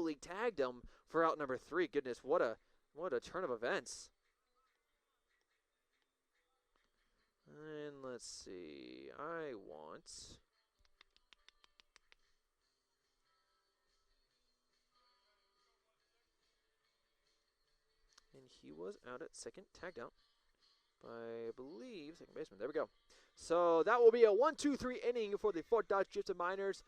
immediately tagged him for out number 3. Goodness, what a turn of events. And let's see. I want... And he was out at second, tagged out by, I believe, second baseman. There we go. So that will be a 1-2-3 inning for the Fort Dodge Gifted Miners.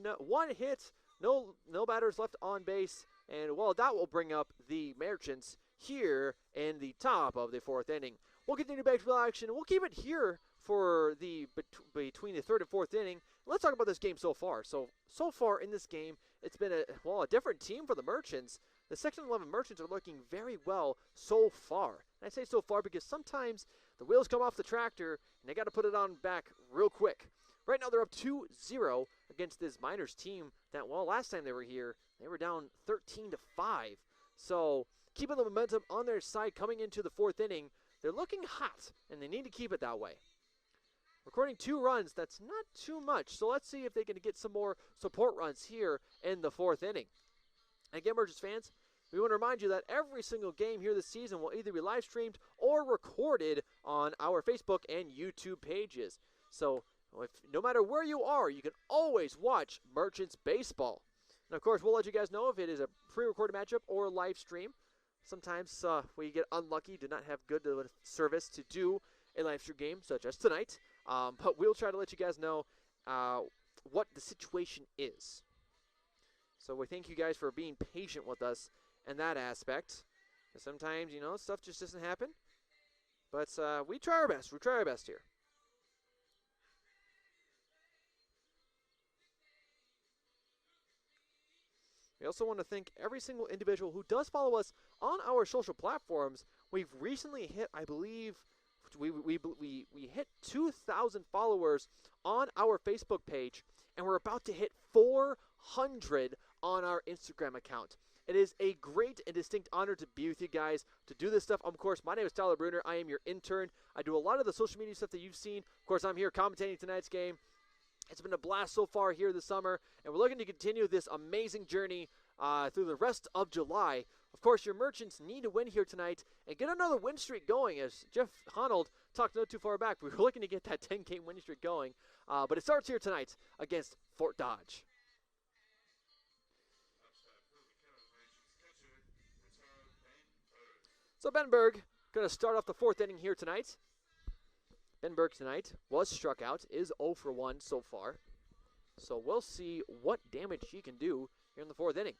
No, 1 hit, no batters left on base, and well, that will bring up the Merchants here in the top of the 4th inning. We'll continue baseball action. We'll keep it here for the between the 3rd and 4th inning. Let's talk about this game so far. So far in this game, it's been a different team for the Merchants. The Section 11 Merchants are looking very well so far. And I say so far because sometimes the wheels come off the tractor and they got to put it on back real quick. Right now they're up 2-0 against this Miners team that, well, last time they were here, they were down 13-5. So keeping the momentum on their side coming into the 4th inning, they're looking hot, and they need to keep it that way. Recording 2 runs, that's not too much. So let's see if they can get some more support runs here in the 4th inning. And again, Merchants fans, we want to remind you that every single game here this season will either be live streamed or recorded on our Facebook and YouTube pages. So no matter where you are, you can always watch Merchants baseball. And of course, we'll let you guys know if it is a pre-recorded matchup or a live stream. Sometimes we get unlucky, do not have good service to do a live stream game, such as tonight. But we'll try to let you guys know what the situation is. So we thank you guys for being patient with us in that aspect. Sometimes, stuff just doesn't happen. But we try our best. We try our best here. We also want to thank every single individual who does follow us on our social platforms. We've recently hit, I believe, we hit 2,000 followers on our Facebook page, and we're about to hit 400 on our Instagram account. It is a great and distinct honor to be with you guys, to do this stuff. Of course, my name is Tyler Bruner. I am your intern. I do a lot of the social media stuff that you've seen. Of course, I'm here commentating tonight's game. It's been a blast so far here this summer, and we're looking to continue this amazing journey through the rest of July. Of course, your Merchants need to win here tonight and get another win streak going. As Jeff Honnold talked not too far back, we were looking to get that 10-game win streak going. But it starts here tonight against Fort Dodge. So Benberg going to start off the 4th inning here tonight. Benberg tonight was struck out, is 0 for 1 so far. So we'll see what damage he can do here in the 4th inning.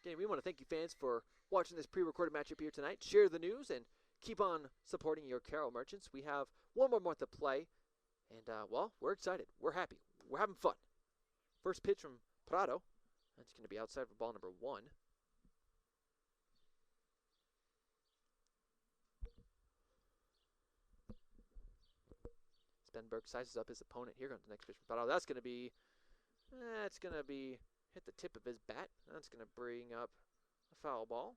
Again, we want to thank you fans for watching this pre-recorded matchup here tonight. Share the news and keep on supporting your Carroll Merchants. We have one more month to play. And, well, we're excited. We're happy. We're having fun. First pitch from Prado. That's going to be outside for ball number 1. Benberg sizes up his opponent. Here comes the next pitch from Prado. That's going to be, hit the tip of his bat. That's going to bring up a foul ball.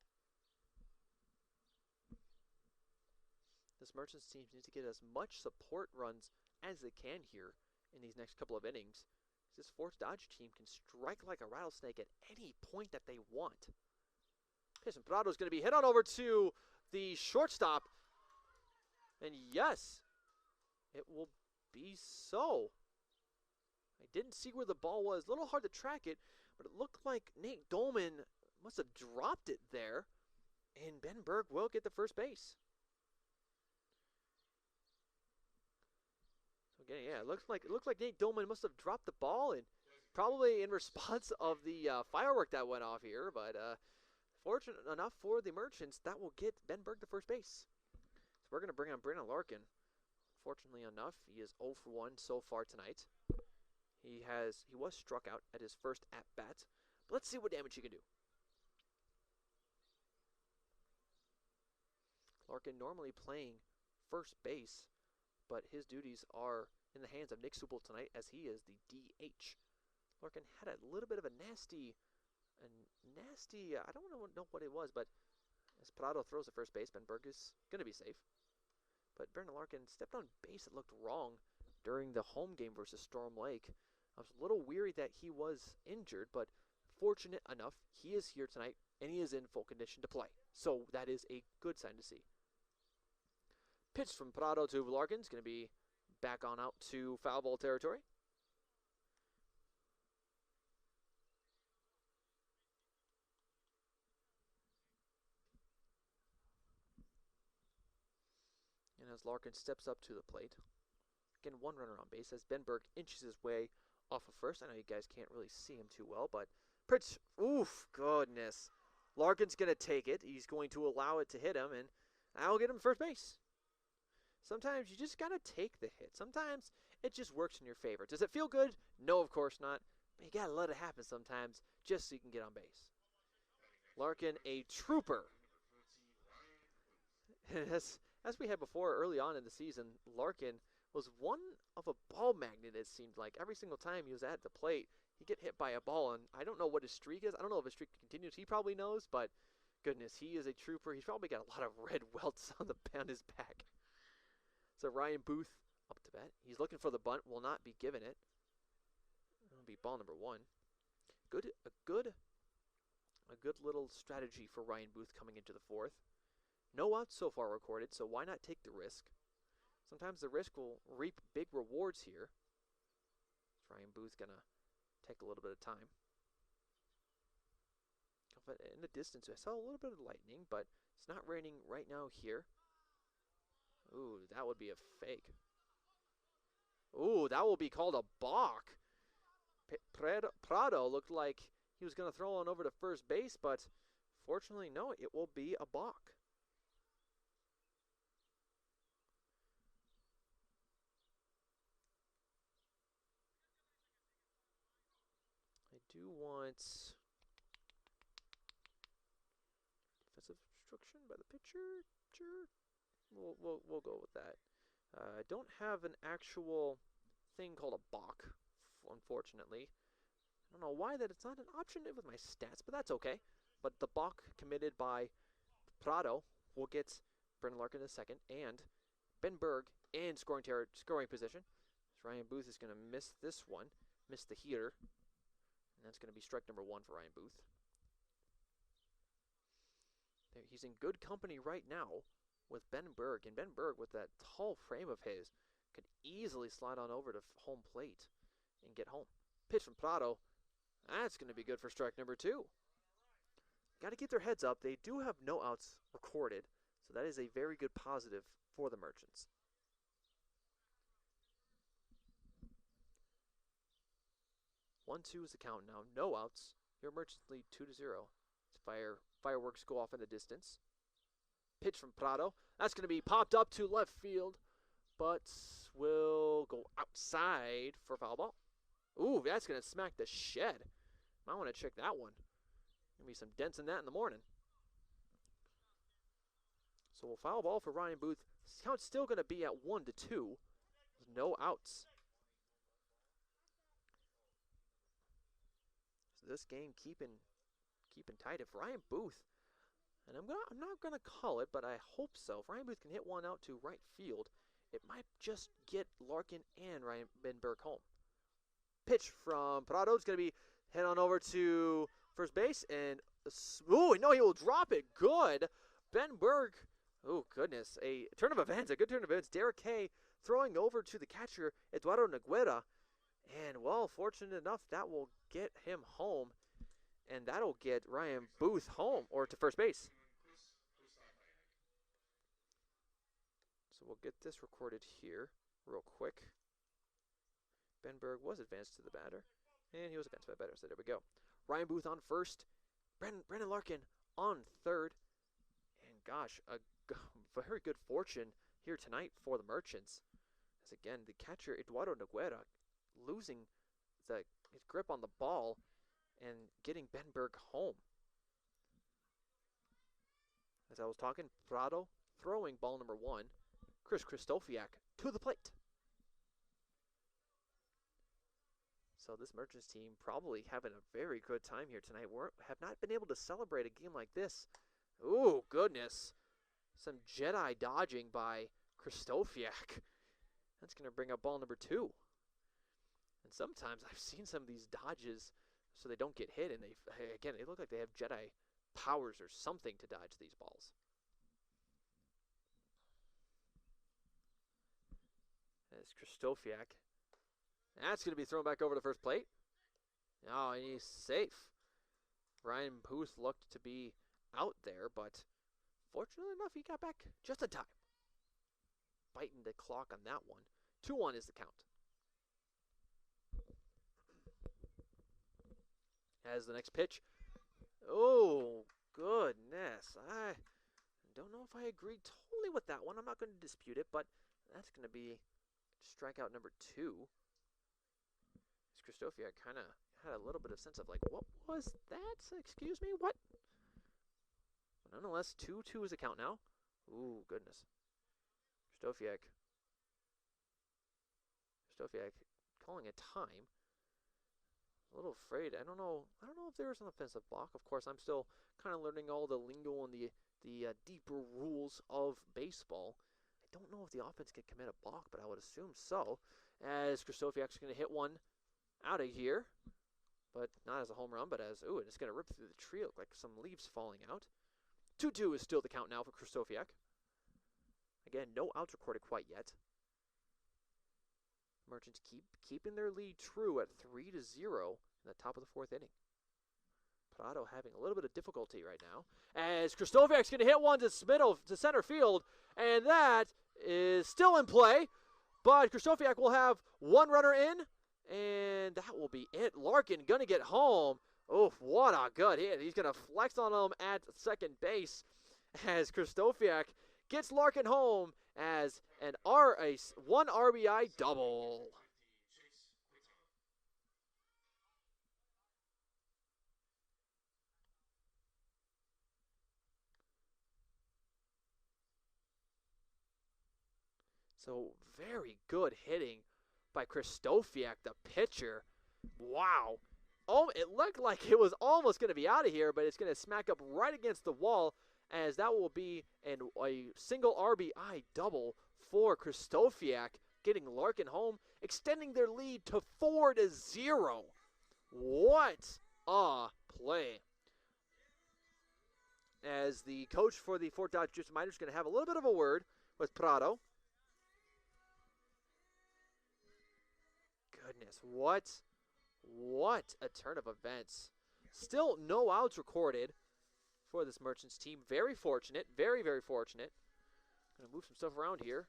This Merchants team needs to get as much support runs as they can here in these next couple of innings. This Fort Dodge team can strike like a rattlesnake at any point that they want. Pitch from Prado is going to be hit on over to the shortstop. And yes, it will be so. I didn't see where the ball was. A little hard to track it, but it looked like Nate Dolman must have dropped it there, and Benberg will get the first base. So again, yeah, it looks like Nate Dolman must have dropped the ball, and probably in response of the firework that went off here. But fortunate enough for the Merchants, that will get Benberg the first base. So we're going to bring on Brandon Larkin. Fortunately enough, he is 0 for 1 so far tonight. He was struck out at his first at-bat. But let's see what damage he can do. Larkin normally playing first base, but his duties are in the hands of Nick Supel tonight as he is the DH. Larkin had a little bit of a nasty, I don't know what it was, but as Prado throws at first base, Benberg is going to be safe. But Brandon Larkin stepped on base. It looked wrong during the home game versus Storm Lake. I was a little weary that he was injured, but fortunate enough, he is here tonight, and he is in full condition to play. So that is a good sign to see. Pitch from Prado to Larkin is going to be back on out to foul ball territory. And as Larkin steps up to the plate, again, one runner on base as Benberg inches his way off of first. I know you guys can't really see him too well, but pitch, oof, goodness. Larkin's going to take it. He's going to allow it to hit him, and I'll get him first base. Sometimes you just got to take the hit. Sometimes it just works in your favor. Does it feel good? No, of course not. But you got to let it happen sometimes just so you can get on base. Larkin, a trooper. As we had before early on in the season, Larkin was one of a ball magnet, it seemed like. Every single time he was at the plate, he'd get hit by a ball, and I don't know what his streak is. I don't know if his streak continues. He probably knows, but goodness, he is a trooper. He's probably got a lot of red welts on his back. So Ryan Booth up to bat. He's looking for the bunt. Will not be given it. It'll be ball number 1. A good little strategy for Ryan Booth coming into the 4th. No outs so far recorded, so why not take the risk? Sometimes the risk will reap big rewards here. Ryan Booth's going to take a little bit of time. But in the distance, I saw a little bit of lightning, but it's not raining right now here. Ooh, that would be a fake. Ooh, that will be called a balk. Prado looked like he was going to throw on over to first base, but fortunately, no, it will be a balk. I do want defensive obstruction by the pitcher. Sure. We'll go with that. I don't have an actual thing called a balk, unfortunately. I don't know why that it's not an option with my stats, but that's okay. But the balk committed by Prado will get Brendan Larkin in second, and Ben Berg in scoring position. So Ryan Booth is going to miss this one, miss the heater, and that's going to be strike number 1 for Ryan Booth. He's in good company right now with Ben Berg, and Ben Berg, with that tall frame of his, could easily slide on over to home plate and get home. Pitch from Prado. That's going to be good for strike number 2. Got to keep their heads up. They do have no outs recorded, so that is a very good positive for the Merchants. 1-2 is the count now. No outs. Your Merchants lead 2-0. Fireworks go off in the distance. Pitch from Prado. That's going to be popped up to left field, but will go outside for foul ball. Ooh, that's going to smack the shed. Might want to check that one. Going to be some dents in that in the morning. So we'll foul ball for Ryan Booth. Count's still going to be at 1-2 with no outs. So this game keeping tight. If Ryan Booth, and I'm not gonna call it, but I hope so. If Ryan Booth can hit one out to right field, it might just get Larkin and Ryan Benberg home. Pitch from Prado is gonna be head on over to first base, and ooh, no, he will drop it. Good, Benberg. Oh goodness, a turn of events, a good turn of events. Derek Kay throwing over to the catcher Eduardo Noguera, and well, fortunate enough that will get him home. And that'll get Ryan Booth home, or to first base. So we'll get this recorded here real quick. Benberg was advanced to the batter, and he was advanced by batter, so there we go. Ryan Booth on first, Brendan Larkin on third, and gosh, a very good fortune here tonight for the Merchants. As again, the catcher Eduardo Noguera losing his grip on the ball and getting Benberg home. As I was talking, Prado throwing ball number 1, Chris Krzysztofiak to the plate. So this Merchants team probably having a very good time here tonight. We have not been able to celebrate a game like this. Ooh, goodness. Some Jedi dodging by Krzysztofiak. That's going to bring up ball number 2. And sometimes I've seen some of these dodges so they don't get hit, and they look like they have Jedi powers or something to dodge these balls. As Krzysztofiak, that's going to be thrown back over the first plate. Oh, and he's safe. Ryan Booth looked to be out there, but fortunately enough, he got back just in time. Biting the clock on that one. 2-1 is the count. As the next pitch. Oh, goodness. I don't know if I agree totally with that one. I'm not going to dispute it, but that's going to be strikeout number 2. Krzysztofiak kind of had a little bit of sense of like, what was that? Excuse me, what? But nonetheless, 2-2 is the count now. Ooh, goodness. Krzysztofiak calling a time. A little afraid. I don't know if there's an offensive block. Of course, I'm still kind of learning all the lingo and the deeper rules of baseball. I don't know if the offense can commit a block, but I would assume so. As Krzysztofiak's going to hit one out of here, but not as a home run, but as, ooh, and it's going to rip through the tree, look like some leaves falling out. 2-2 is still the count now for Krzysztofiak. Again, no outs recorded quite yet. Merchants keeping their lead true at 3-0 in the top of the 4th inning. Prado having a little bit of difficulty right now, as Krzysztofiak's going to hit one to center field, and that is still in play, but Krzysztofiak will have one runner in, and that will be it. Larkin going to get home. Oof, what a good hit. He's going to flex on him at second base as Krzysztofiak gets Larkin home as a 1 RBI double. So very good hitting by Krzysztofiak, the pitcher. Wow. Oh, it looked like it was almost going to be out of here, but it's going to smack up right against the wall, as that will be a single RBI double for Krzysztofiak, getting Larkin home, extending their lead to 4-0. What a play. As the coach for the Fort Dodge Gypsum Miners is going to have a little bit of a word with Prado. Goodness, what a turn of events. Still no outs recorded for this Merchants team. Very fortunate, very, very fortunate. Going to move some stuff around here.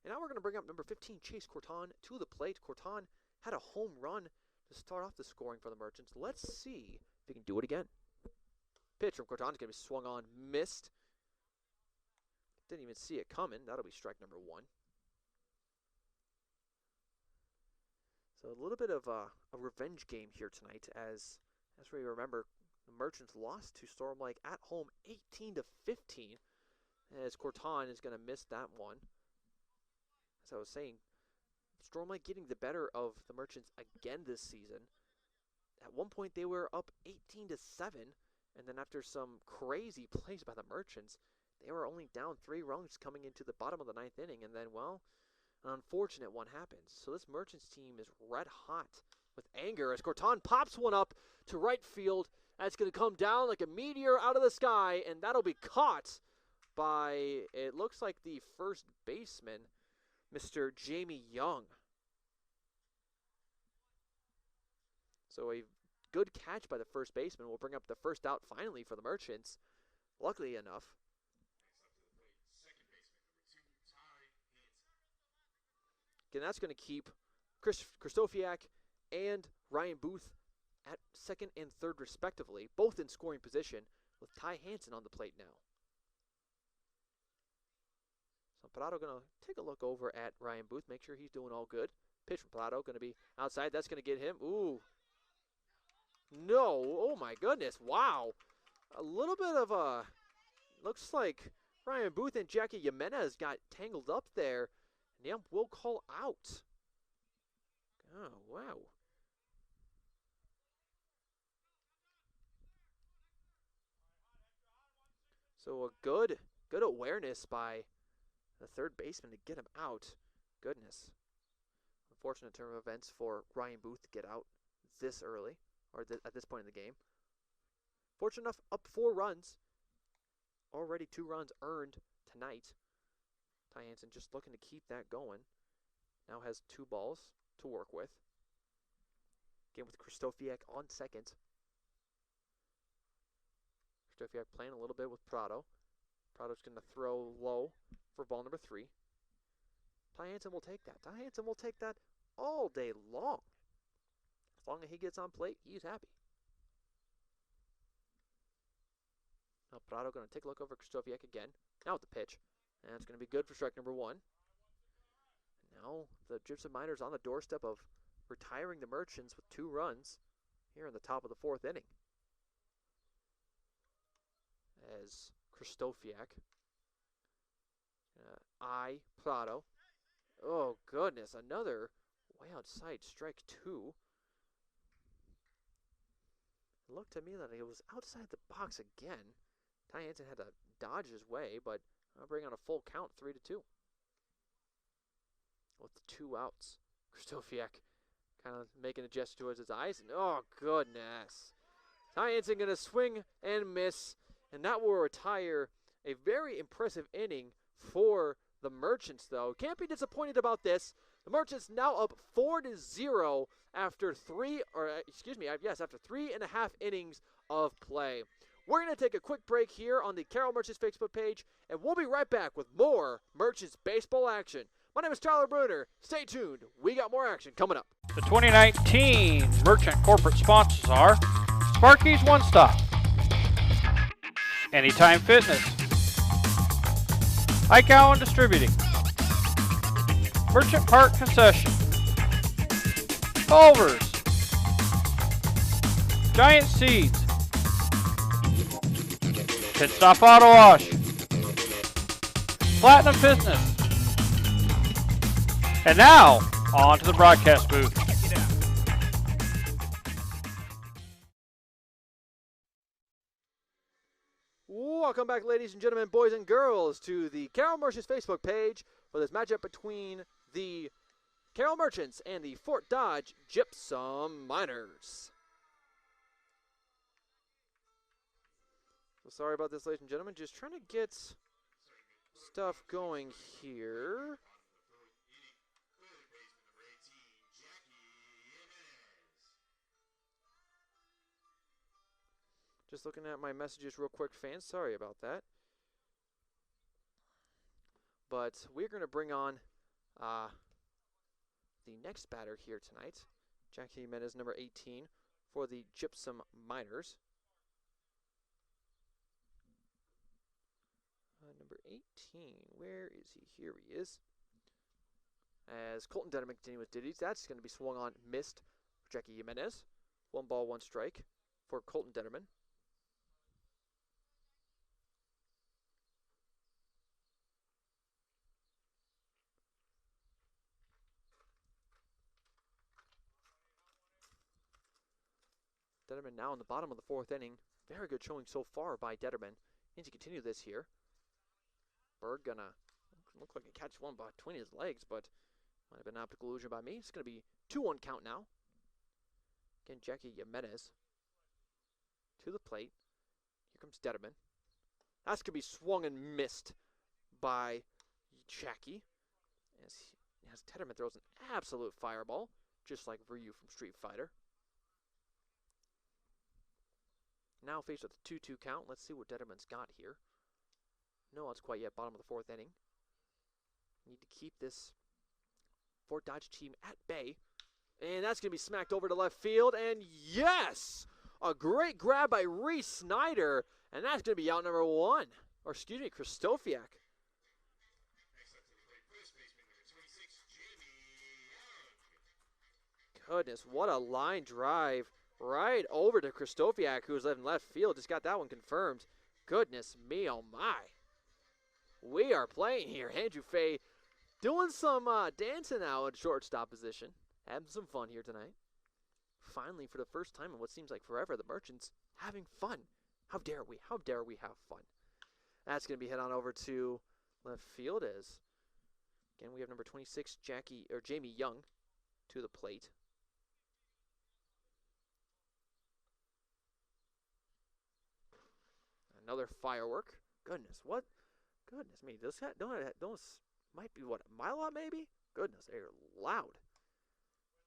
And now we're going to bring up number 15, Chase Corton, to the plate. Corton had a home run to start off the scoring for the Merchants. Let's see if he can do it again. Pitch from Corton is going to be swung on, missed. Didn't even see it coming. That'll be strike number 1. So a little bit of a revenge game here tonight, as we remember, the Merchants lost to Storm Lake at home 18-15, as Corton is going to miss that one. As I was saying, Storm Lake getting the better of the Merchants again this season. At one point they were up 18-7, and then after some crazy plays by the Merchants, they were only down 3 runs coming into the bottom of the 9th inning, and then, well, an unfortunate one happens. So this Merchants team is red hot with anger as Corton pops one up to right field. That's going to come down like a meteor out of the sky, and that'll be caught by, it looks like, the first baseman, Mr. Jamie Young. So a good catch by the first baseman will bring up the first out finally for the Merchants. Luckily enough. Again, that's going to keep Krzysztofiak and Ryan Booth at second and third respectively, both in scoring position, with Ty Hansen on the plate now. So Prado going to take a look over at Ryan Booth, make sure he's doing all good. Pitch from Prado going to be outside. That's going to get him. Ooh. No. Oh, my goodness. Wow. A little bit of a, looks like Ryan Booth and Jackie Jimenez got tangled up there. And the ump will call out. Oh, wow. So a good awareness by the third baseman to get him out. Goodness. Unfortunate turn of events for Ryan Booth to get out this early, or at this point in the game. Fortunate enough, up 4 runs. Already 2 runs earned tonight. Ty Hansen just looking to keep that going. Now has 2 balls to work with. Game with Krzysztofiak on second. Krzysztofiak playing a little bit with Prado. Prado's going to throw low for ball number 3. Ty Hansen will take that. Ty Hansen will take that all day long. As long as he gets on plate, he's happy. Now Prado going to take a look over Krzysztofiak again. Now with the pitch. And it's going to be good for strike number 1. Now the Gypsum Miners on the doorstep of retiring the Merchants with 2 runs here in the top of the 4th inning. As Krzysztofiak Prado. Oh goodness, another way outside strike 2. It looked to me that it was outside the box again. Ty Hansen had to dodge his way, but I'll bring on a full count, 3-2. With the 2 outs. Krzysztofiak kind of making a gesture towards his eyes. And oh, goodness. Ty Hansen going to swing and miss. And that will retire a very impressive inning for the Merchants, though. Can't be disappointed about this. The Merchants now up 4-0 after 3.5 innings of play. We're going to take a quick break here on the Carroll Merchants Facebook page, and we'll be right back with more Merchants baseball action. My name is Tyler Bruner. Stay tuned. We got more action coming up. The 2019 Merchant corporate sponsors are Sparky's One Stop, Anytime Fitness, Ike Allen Distributing, Merchant Park Concession, Culver's, Giant Seeds, Pit Stop Auto Wash, Platinum Fitness. And now, on to the broadcast booth. Welcome back, ladies and gentlemen, boys and girls, to the Carroll Merchants Facebook page for this matchup between the Carroll Merchants and the Fort Dodge Gypsum Miners. So sorry about this, ladies and gentlemen. Just trying to get stuff going here. Just looking at my messages real quick, fans. Sorry about that. But we're going to bring on the next batter here tonight. Jackie Jimenez, number 18, for the Gypsum Miners. Number 18, where is he? Here he is. As Colton Denneman continues with ditties. That's going to be swung on, missed for Jackie Jimenez. 1 ball, 1 strike for Colton Denneman. Detterman now in the bottom of the 4th inning. Very good showing so far by Detterman. Needs to continue this here. Berg gonna look like he catch one between his legs, but might have been an optical illusion by me. It's gonna be 2-1 count now. Again, Jackie Jimenez to the plate. Here comes Detterman. That's gonna be swung and missed by Jackie. As Detterman throws an absolute fireball, just like Ryu from Street Fighter. Now faced with a 2-2 count. Let's see what Detterman's got here. No odds quite yet. Bottom of the 4th inning. Need to keep this Fort Dodge team at bay. And that's going to be smacked over to left field. And yes! A great grab by Reese Snyder. And that's going to be out number 1. Or excuse me, Krzysztofiak. Goodness, what a line drive. Right over to Krzysztofiak, who was in left field. Just got that one confirmed. Goodness me, oh my. We are playing here. Andrew Fay doing some dancing now in shortstop position. Having some fun here tonight. Finally, for the first time in what seems like forever, the Merchants having fun. How dare we? How dare we have fun? That's going to be hit on over to left field as Again, we have number 26, Jamie Young, to the plate. Another firework. Goodness, what? Goodness me, those might be, what, a mile out maybe? Goodness, they're loud.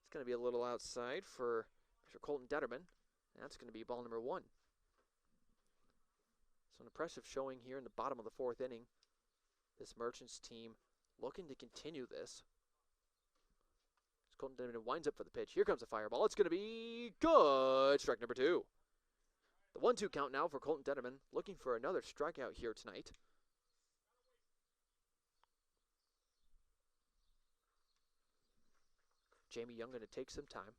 It's going to be a little outside for Mr. Colton Detterman. That's going to be ball number 1. So an impressive showing here in the bottom of the 4th inning. This Merchants team looking to continue this. As Colton Detterman winds up for the pitch. Here comes a fire ball. It's going to be good. Strike number 2. The 1-2 count now for Colton Detterman, looking for another strikeout here tonight. Jamie Young going to take some time.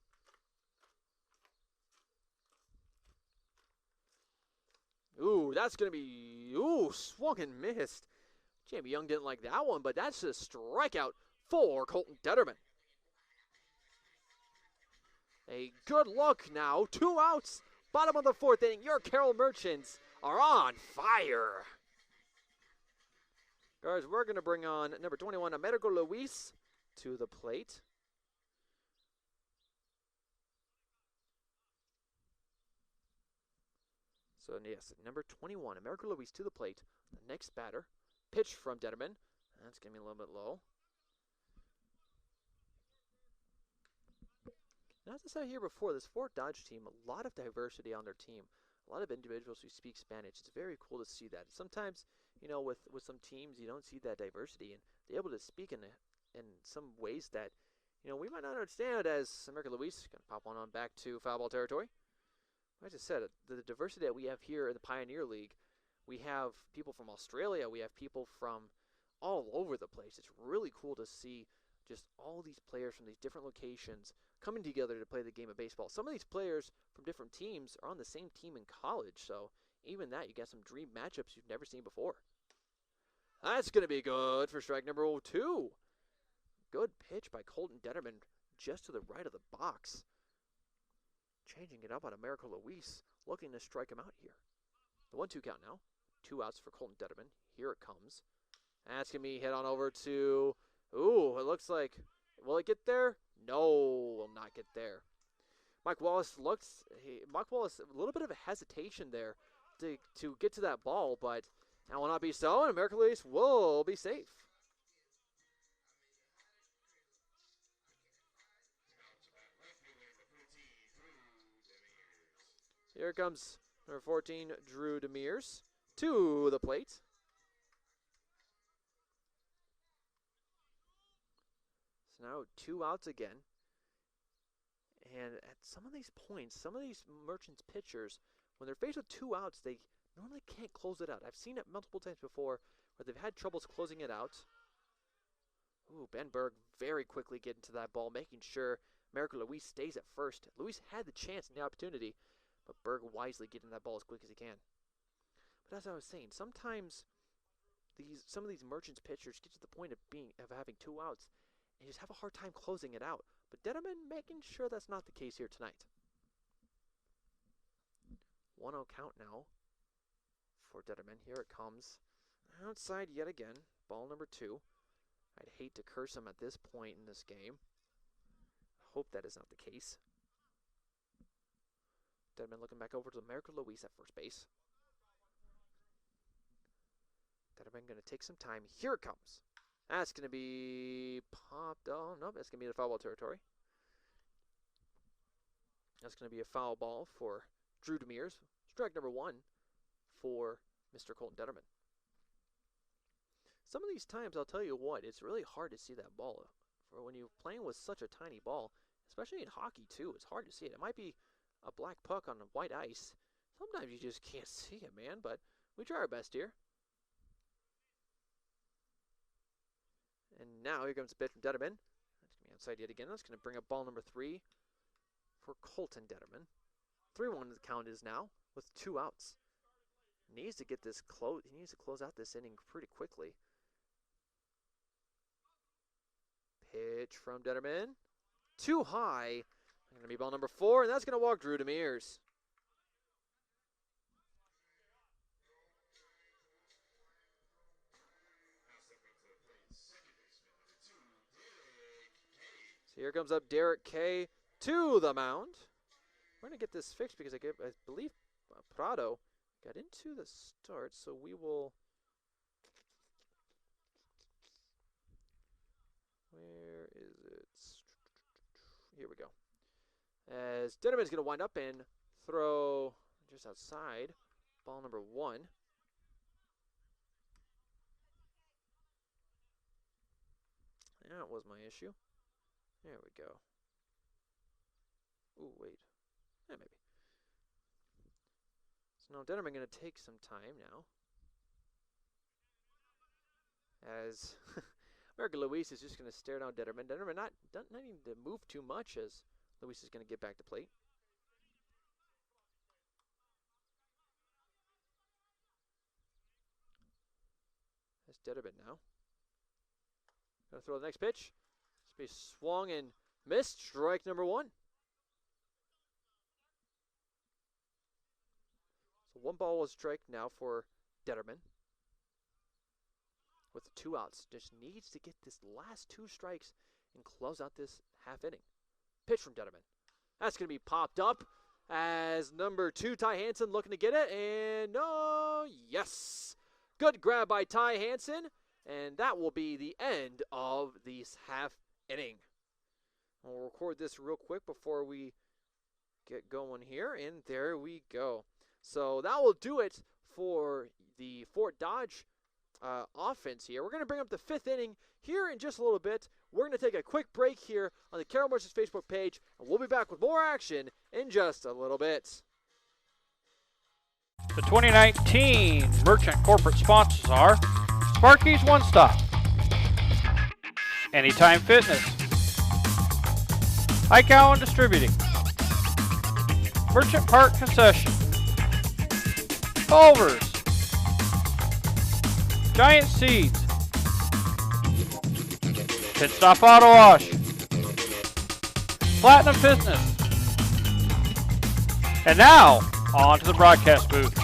Ooh, that's going to be, swung and missed. Jamie Young didn't like that one, but that's a strikeout for Colton Detterman. A good look now. 2 outs. Bottom of the 4th inning. Your Carroll Merchants are on fire. Guys, we're going to bring on number 21, Americo Luis, to the plate. So, yes, number 21, Americo Luis to the plate. The next batter. Pitch from Detterman. That's going to be a little bit low. Now, as I said here before, this Fort Dodge team, a lot of diversity on their team. A lot of individuals who speak Spanish. It's very cool to see that. Sometimes, you know, with some teams, you don't see that diversity. And they're able to speak in some ways that, you know, we might not understand. As Americo Luis going to pop one on back to foul ball territory. Like I said, the diversity that we have here in the Pioneer League, we have people from Australia, we have people from all over the place. It's really cool to see just all these players from these different locations coming together to play the game of baseball. Some of these players from different teams are on the same team in college, so even that, you get some dream matchups you've never seen before. That's going to be good for strike number 2. Good pitch by Colton Detterman just to the right of the box. Changing it up on Americo Luis, looking to strike him out here. The 1-2 count now. 2 outs for Colton Detterman. Here it comes. That's going to be hit on over to... Ooh, it looks like... Will it get there? No, will not get there. Mike Wallace Mike Wallace, a little bit of a hesitation there to get to that ball, but that will not be so, and Americo Luis will be safe. Here comes number 14, Drew Demers, to the plate. So now 2 outs again. And at some of these points, some of these Merchants pitchers, when they're faced with 2 outs, they normally can't close it out. I've seen it multiple times before where they've had troubles closing it out. Ooh, Ben Berg very quickly getting to that ball, making sure Americo Luis stays at first. Luis had the chance and the opportunity, but Berg wisely getting that ball as quick as he can. But as I was saying, sometimes some of these Merchants pitchers get to the point of having 2 outs and just have a hard time closing it out. But Detterman making sure that's not the case here tonight. 1-0 count now for Detterman. Here it comes. Outside yet again. Ball number 2. I'd hate to curse him at this point in this game. Hope that is not the case. Detterman looking back over to Americo Luis at first base. Detterman going to take some time. Here it comes. That's going to be popped. Oh, no, that's going to be the foul ball territory. That's going to be a foul ball for Drew Demers. Strike number 1 for Mr. Colton Detterman. Some of these times, I'll tell you what, it's really hard to see that ball. For when you're playing with such a tiny ball, especially in hockey too, it's hard to see it. It might be a black puck on white ice. Sometimes you just can't see it, man, but we try our best here. And now here comes a pitch from Detterman. That's going to be outside yet again. That's going to bring up ball number 3 for Colton Detterman. 3-1 the count is now with 2 outs. Needs to get this close. He needs to close out this inning pretty quickly. Pitch from Detterman. Too high. Going to be ball number 4, and that's going to walk Drew Demers. So here comes up Derek K to the mound. We're going to get this fixed because I believe Prado got into the start, so we will... Where is it? Here we go. As Detterman's going to wind up and throw just outside. Ball number 1. That was my issue. There we go. Ooh, wait. Yeah, maybe. So now Detterman going to take some time now. As American Luis is just going to stare down Detterman. Detterman not needing to move too much as Luis is going to get back to plate. That's Detterman now. Going to throw the next pitch. It's be swung and missed. Strike number 1. So 1 ball was strike now for Detterman. With the 2 outs. Just needs to get this last 2 strikes and close out this half inning. Pitch from Detterman. That's going to be popped up as number 2, Ty Hansen, looking to get it. And no, yes. Good grab by Ty Hansen. And that will be the end of this half inning. We'll record this real quick before we get going here. And there we go. So that will do it for the Fort Dodge offense here. We're going to bring up the 5th inning here in just a little bit. We're going to take a quick break here on the Carroll Merchants Facebook page, and we'll be back with more action in just a little bit. The 2019 Merchant corporate sponsors are Sparky's One Stop, Anytime Fitness, High Cowan Distributing, Merchant Park Concession, Culver's, Giant Seeds, Pit Stop Auto Wash, Platinum Fitness, and now on to the broadcast booth.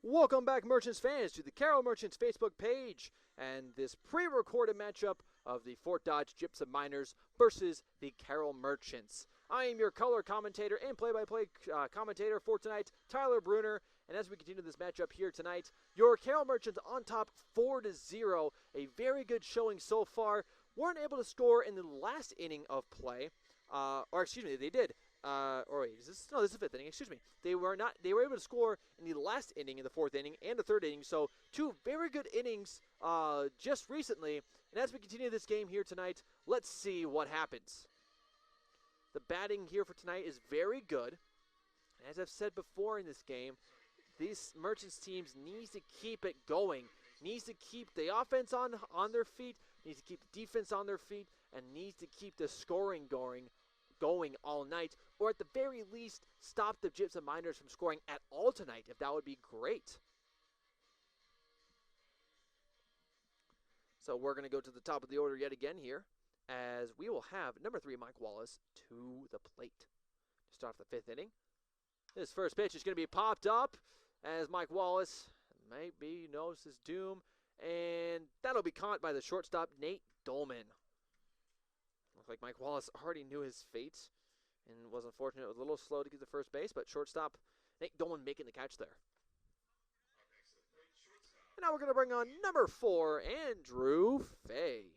Welcome back, Merchants fans, to the Carroll Merchants Facebook page and this pre-recorded matchup of the Fort Dodge Gypsum Miners versus the Carroll Merchants. I am your color commentator and play-by-play commentator for tonight, Tyler Bruner. And as we continue this matchup here tonight, your Carroll Merchants on top 4-0. A very good showing so far. Weren't able to score in the last inning of play. Or excuse me, they did. Or wait, this is the 5th inning. Excuse me. They were able to score in the last inning, in the 4th inning, and the 3rd inning. So 2 very good innings just recently. And as we continue this game here tonight, let's see what happens. The batting here for tonight is very good. As I've said before in this game, these Merchants teams needs to keep it going. Needs to keep the offense on their feet. Needs to keep the defense on their feet. And needs to keep the scoring going all night, or at the very least, stop the Gypsum Miners from scoring at all tonight, if that would be great. So we're going to go to the top of the order yet again here, as we will have number 3, Mike Wallace, to the plate to start the 5th inning. This first pitch is going to be popped up, as Mike Wallace maybe knows his doom, and that'll be caught by the shortstop, Nate Dolman. Looks like Mike Wallace already knew his fate and was unfortunate. It was a little slow to get to first base, but shortstop Nate Dolman making the catch there. And now we're going to bring on number 4, Andrew Fay.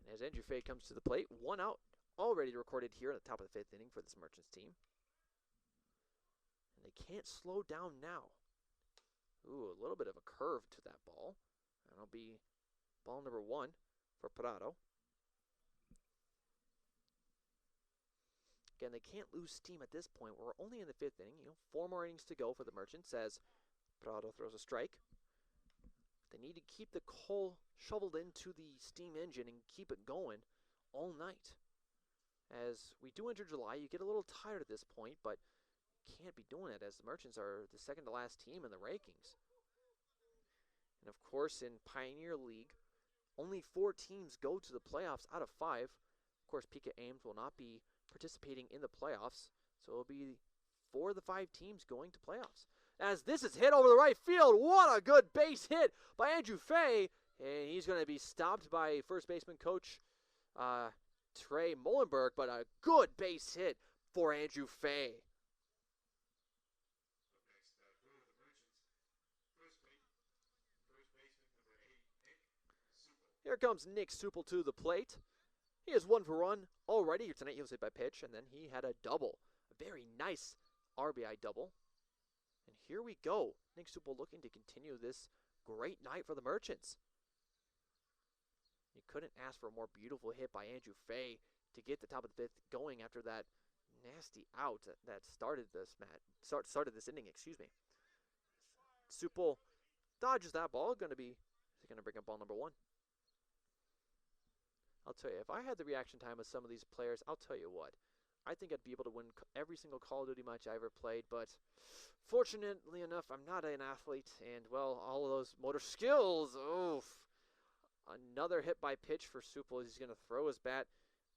And as Andrew Fay comes to the plate, 1 out already recorded here at the top of the 5th inning for this Merchants team. And they can't slow down now. Ooh, a little bit of a curve to that ball. That'll be ball number 1 for Prado. Again, they can't lose steam at this point. We're only in the 5th inning. 4 more innings to go for the Merchants as Prado throws a strike. They need to keep the coal shoveled into the steam engine and keep it going all night. As we do enter July, you get a little tired at this point, but can't be doing it as the Merchants are the second to last team in the rankings. And of course, in Pioneer League, only 4 teams go to the playoffs out of 5. Of course, Pika Ames will not be participating in the playoffs, so it'll be for the 5 teams going to playoffs. As this is hit over the right field, what a good base hit by Andrew Fay, and he's going to be stopped by first baseman coach Trey Molenberg, but a good base hit for Andrew Fay. Here comes Nick Supple to the plate. He has 1 for 1 already here tonight. He was hit by pitch, and then he had a double. A very nice RBI double. And here we go. Nick Supple looking to continue this great night for the Merchants. You couldn't ask for a more beautiful hit by Andrew Fay to get the top of the 5th going after that nasty out that started this inning, excuse me. Supple dodges that ball. Going to bring up ball number 1. I'll tell you, if I had the reaction time of some of these players, I'll tell you what. I think I'd be able to win every single Call of Duty match I ever played, but fortunately enough, I'm not an athlete, and, well, all of those motor skills, oof. Another hit by pitch for Supple. He's going to throw his bat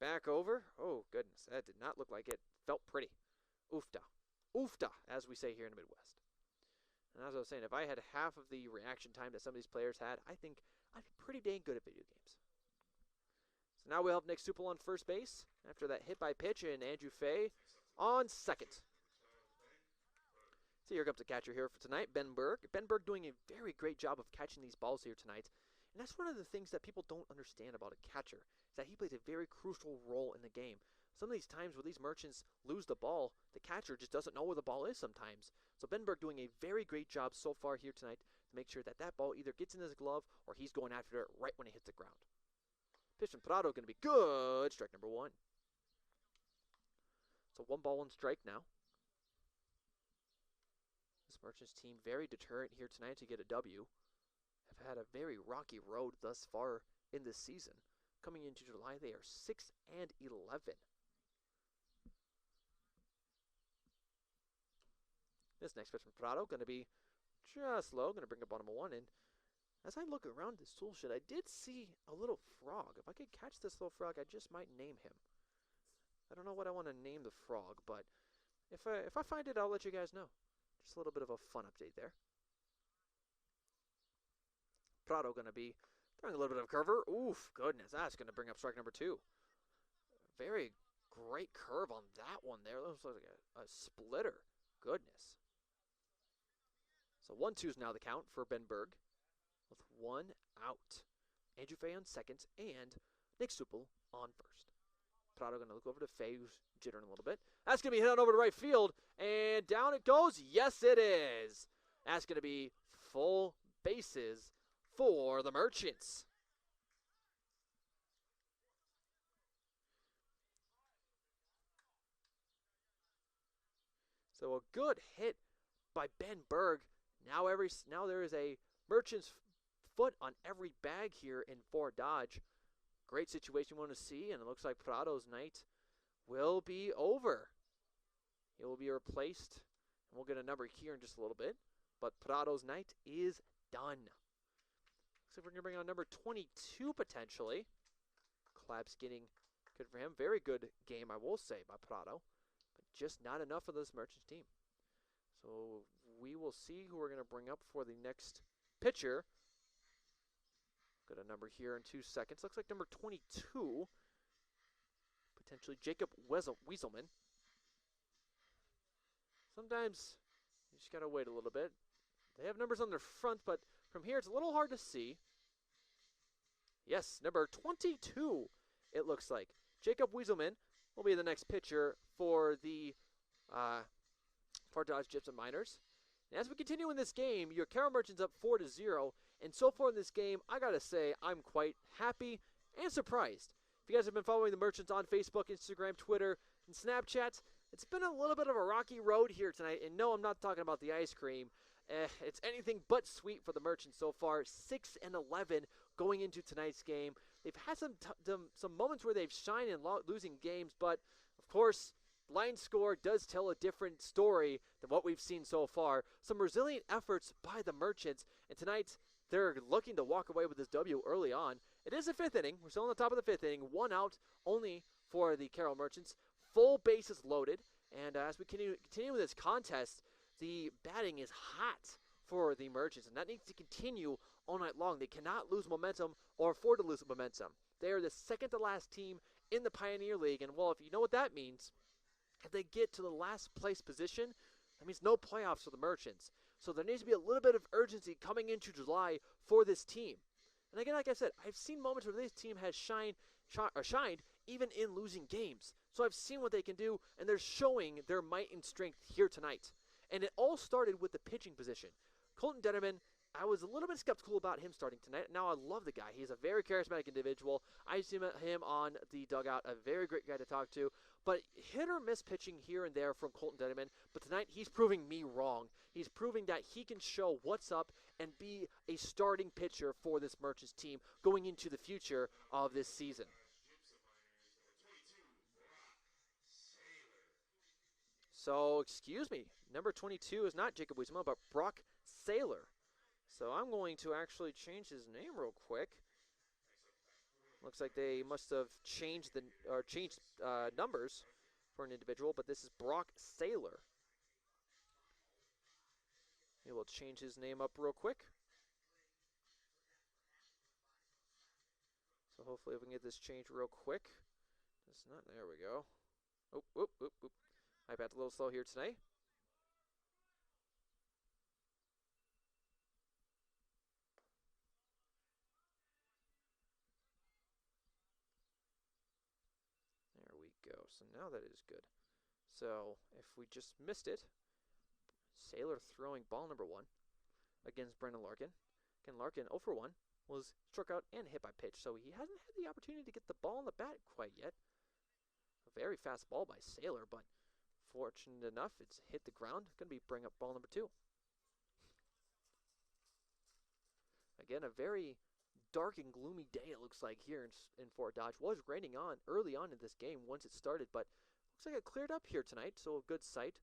back over. Oh, goodness, that did not look like it felt pretty. Oofda. Oofda, as we say here in the Midwest. And as I was saying, if I had half of the reaction time that some of these players had, I think I'd be pretty dang good at video games. So now we'll have Nick Supple on first base after that hit by pitch, and Andrew Fay on second. So here comes the catcher here for tonight, Ben Berg. Ben Berg doing a very great job of catching these balls here tonight. And that's one of the things that people don't understand about a catcher, is that he plays a very crucial role in the game. Some of these times where these Merchants lose the ball, the catcher just doesn't know where the ball is sometimes. So Ben Berg doing a very great job so far here tonight to make sure that that ball either gets in his glove or he's going after it right when it hits the ground. Pitch from Prado going to be good. Strike number 1. So 1 ball, 1 strike now. This Merchants team very deterrent here tonight to get a W. Have had a very rocky road thus far in this season. Coming into July, they are 6-11. This next pitch from Prado going to be just low. Going to bring up ball number 1 in. As I look around this tool shed, I did see a little frog. If I could catch this little frog, I just might name him. I don't know what I want to name the frog, but if I find it, I'll let you guys know. Just a little bit of a fun update there. Prado going to be throwing a little bit of a curver. Oof, goodness, that's going to bring up strike number 2. Very great curve on that one there. Looks like a splitter. Goodness. So 1-2 is now the count for Ben Berg, with 1 out. Andrew Fay on second, and Nick Supple on first. Prado going to look over to Fay, who's jittering a little bit. That's going to be hit on over to right field, and down it goes. Yes, it is. That's going to be full bases for the Merchants. So a good hit by Ben Berg. Now there is a Merchants foot on every bag here in Fort Dodge. Great situation we want to see, and it looks like Prado's night will be over. He will be replaced, and we'll get a number here in just a little bit. But Prado's night is done. Looks like we're going to bring on number 22 potentially. Claps getting good for him. Very good game, I will say, by Prado. But just not enough for this Merchants team. So we will see who we're going to bring up for the next pitcher. Got a number here in 2 seconds. Looks like number 22. Potentially Jacob Wieselman. Sometimes you just got to wait a little bit. They have numbers on their front, but from here it's a little hard to see. Yes, number 22, it looks like. Jacob Wieselman will be the next pitcher for the Fort Dodge Gypsum Miners. And as we continue in this game, your Carroll Merchants up 4-0. And so far in this game, I got to say, I'm quite happy and surprised. If you guys have been following the Merchants on Facebook, Instagram, Twitter, and Snapchat, it's been a little bit of a rocky road here tonight. And no, I'm not talking about the ice cream. It's anything but sweet for the Merchants so far. 6-11 going into tonight's game. They've had some moments where they've shined in losing games, but of course, line score does tell a different story than what we've seen so far. Some resilient efforts by the Merchants, and tonight they're looking to walk away with this W early on. It is the 5th inning. We're still on the top of the 5th inning. 1 out only for the Carroll Merchants. Full bases loaded. And as we continue with this contest, the batting is hot for the Merchants, and that needs to continue all night long. They cannot lose momentum or afford to lose momentum. They are the second to last team in the Pioneer League, and well, if you know what that means, if they get to the last place position, that means no playoffs for the Merchants. So there needs to be a little bit of urgency coming into July for this team. And again, like I said, I've seen moments where this team has shined even in losing games. So I've seen what they can do, and they're showing their might and strength here tonight. And it all started with the pitching position. Colton Dennerman, I was a little bit skeptical about him starting tonight. Now I love the guy. He's a very charismatic individual. I've seen him on the dugout, a very great guy to talk to. But hit or miss pitching here and there from Colton Dennerman. But tonight he's proving me wrong. He's proving that he can show what's up and be a starting pitcher for this Merchants team going into the future of this season. So, excuse me, number 22 is not Jacob Wiesema, but Brock Saylor. So I'm going to actually change his name real quick. Looks like they must have changed numbers for an individual, but this is Brock Saylor. We will change his name up real quick. So hopefully we can get this changed real quick. It's not, there we go. Oop. iPad's a little slow here tonight. There we go. So now that is good. So if we just missed it, Saylor throwing ball number 1 against Brendan Larkin. Again, Larkin 0 for 1 was struck out and hit by pitch, so he hasn't had the opportunity to get the ball in the bat quite yet. A very fast ball by Saylor, but fortunate enough, it's hit the ground. Going to be bring up ball number 2. Again, a very dark and gloomy day it looks like here in Fort Dodge. Was raining on early on in this game once it started, but looks like it cleared up here tonight, so a good sight.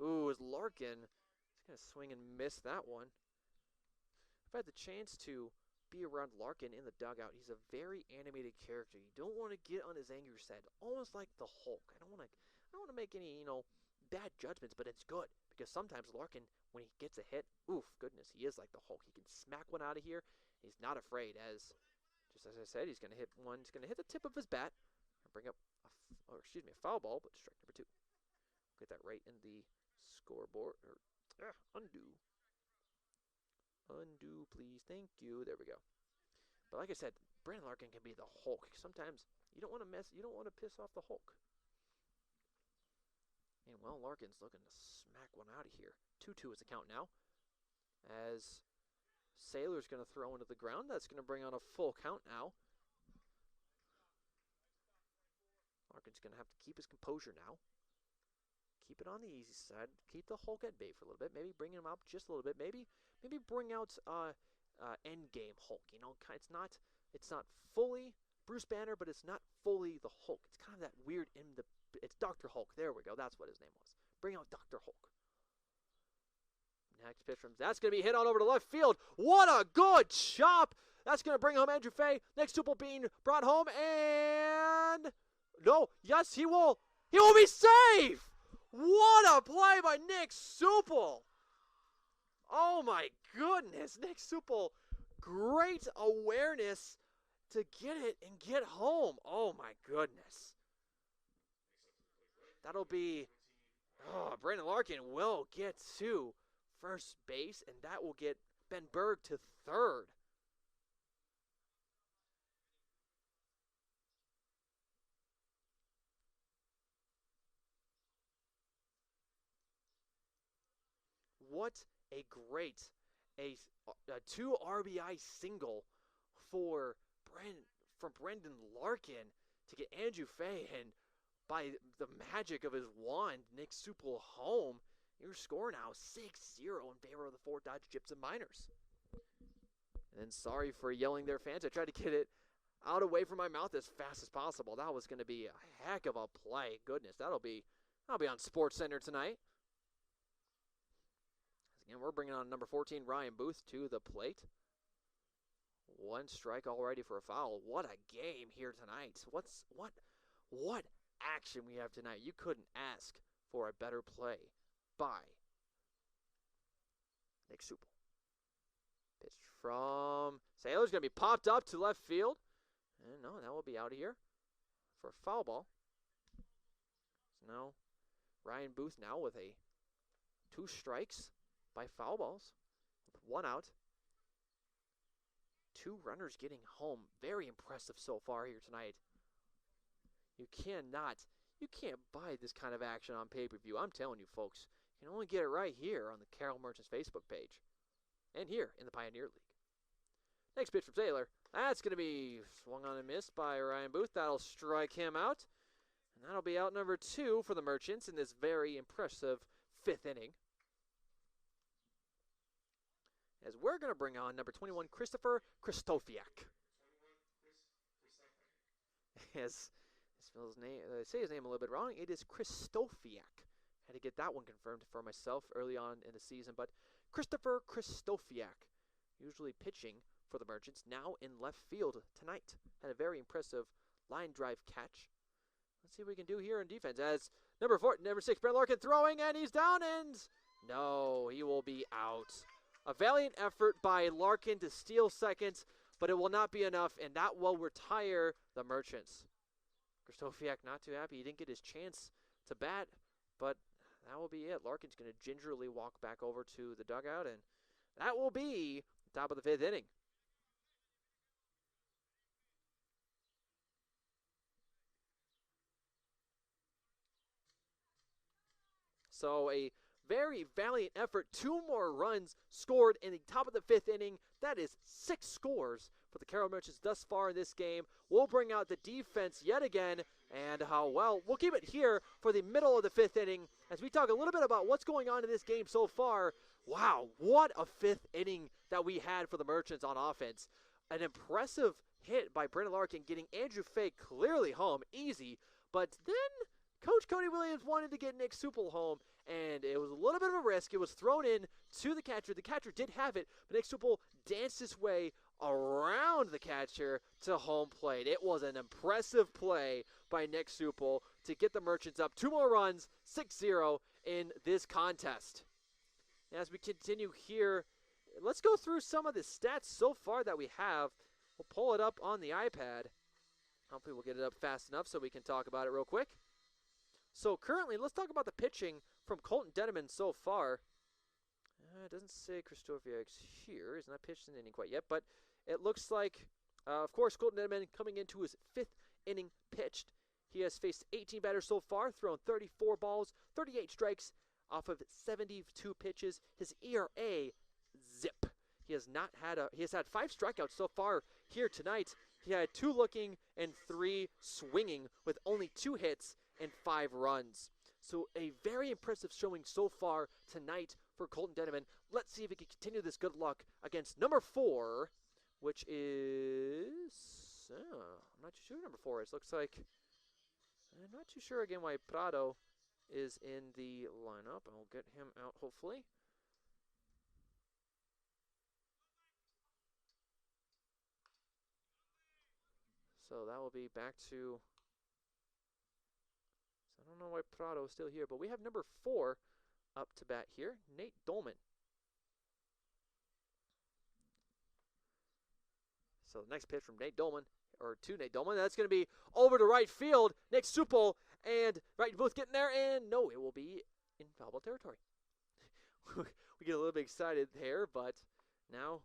Ooh, is Larkin. He's going to swing and miss that one. I've had the chance to be around Larkin in the dugout. He's a very animated character. You don't want to get on his anger set, almost like the Hulk. I don't want to make any, bad judgments, but it's good because sometimes Larkin, when he gets a hit, oof, goodness, he is like the Hulk. He can smack one out of here. He's not afraid, just as I said, he's going to hit one. He's going to hit the tip of his bat and bring up a foul ball, but strike number 2. Get that right in the scoreboard, undo. Undo, please. Thank you. There we go. But like I said, Brandon Larkin can be the Hulk. Sometimes you don't want to piss off the Hulk. And well, Larkin's looking to smack one out of here. 2-2 is the count now. As Saylor's going to throw into the ground. That's going to bring on a full count now. Larkin's going to have to keep his composure now. Keep it on the easy side. Keep the Hulk at bay for a little bit. Maybe bring him up just a little bit. Maybe bring out Endgame Hulk. It's not fully Bruce Banner, but it's not fully the Hulk. It's kind of that weird it's Dr. Hulk. There we go. That's what his name was. Bring out Dr. Hulk. Next pitch from that's going to be hit on over to left field. What a good chop! That's going to bring home Andrew Fay. Next Supple being brought home, and no, yes, he will be safe. What a play by Nick Supple! Oh my goodness, Nick Supple, great awareness to get it and get home. Oh my goodness. That'll be, Brandon Larkin will get to first base, and that will get Ben Berg to third. What a great, a 2 RBI single from Brendan Larkin to get Andrew Fay, and by the magic of his wand, Nick Supple home. Your score now 6-0 in favor of the Fort Dodge Gypsum Miners. And then sorry for yelling there, fans. I tried to get it out away from my mouth as fast as possible. That was going to be a heck of a play. Goodness, that'll be on Sports Center tonight. Again, we're bringing on number 14, Ryan Booth, to the plate. 1 strike already for a foul. What a game here tonight. What action we have tonight. You couldn't ask for a better play by Nick Supel. Pitch from Sailor's going to be popped up to left field. And no, that will be out of here for a foul ball. So now Ryan Booth now with 2 strikes by foul balls with 1 out. 2 runners getting home. Very impressive so far here tonight. You can't buy this kind of action on pay-per-view. I'm telling you, folks. You can only get it right here on the Carroll Merchants Facebook page. And here in the Pioneer League. Next pitch from Sailor. That's going to be swung on and missed by Ryan Booth. That'll strike him out. And that'll be out number 2 for the Merchants in this very impressive 5th inning. As we're going to bring on number 21, Christopher Kristofiak. Yes, I say his name a little bit wrong. It is Kristofiak. Had to get that one confirmed for myself early on in the season. But Christopher Kristofiak, usually pitching for the Merchants, now in left field tonight. Had a very impressive line drive catch. Let's see what we can do here in defense. As number 6, Brent Larkin throwing, and he's down, and no, he will be out. A valiant effort by Larkin to steal seconds, but it will not be enough, and that will retire the Merchants. Kristofiak not too happy. He didn't get his chance to bat, but that will be it. Larkin's going to gingerly walk back over to the dugout, and that will be the top of the 5th inning. So a very valiant effort. 2 more runs scored in the top of the 5th inning. That is 6 scores for the Carroll Merchants thus far in this game. We'll bring out the defense yet again. And we'll keep it here for the middle of the 5th inning as we talk a little bit about what's going on in this game so far. Wow, what a 5th inning that we had for the Merchants on offense. An impressive hit by Brendan Larkin getting Andrew Fay clearly home, easy. But then Coach Cody Williams wanted to get Nick Supel home, and it was a little bit of a risk. It was thrown in to the catcher. The catcher did have it, but Nick Supel danced his way around the catcher to home plate. It was an impressive play by Nick Supel to get the Merchants up 2 more runs, 6-0 in this contest. As we continue here, let's go through some of the stats so far that we have. We'll pull it up on the iPad. Hopefully we'll get it up fast enough so we can talk about it real quick. So currently, let's talk about the pitching from Colton Denneman so far. It doesn't say Kristofiak's here. He's not pitched an inning quite yet, but it looks like, of course, Colton Denneman coming into his 5th inning pitched. He has faced 18 batters so far, thrown 34 balls, 38 strikes off of 72 pitches. His ERA, zip. He has had 5 strikeouts so far here tonight. He had 2 looking and 3 swinging with only 2 hits and 5 runs. So a very impressive showing so far tonight for Colton Denneman. Let's see if he can continue this good luck against number 4, which is, I'm not too sure who number 4 is. Looks like, I'm not too sure again why Prado is in the lineup. I'll get him out hopefully. So that will be back to, I don't know why Prado is still here, but we have number 4 up to bat here, Nate Dolman. So the next pitch from Nate Dolman, or to Nate Dolman, that's going to be over to right field. Nick Supel and right both getting there, and no, it will be in foul ball territory. We get a little bit excited there, but now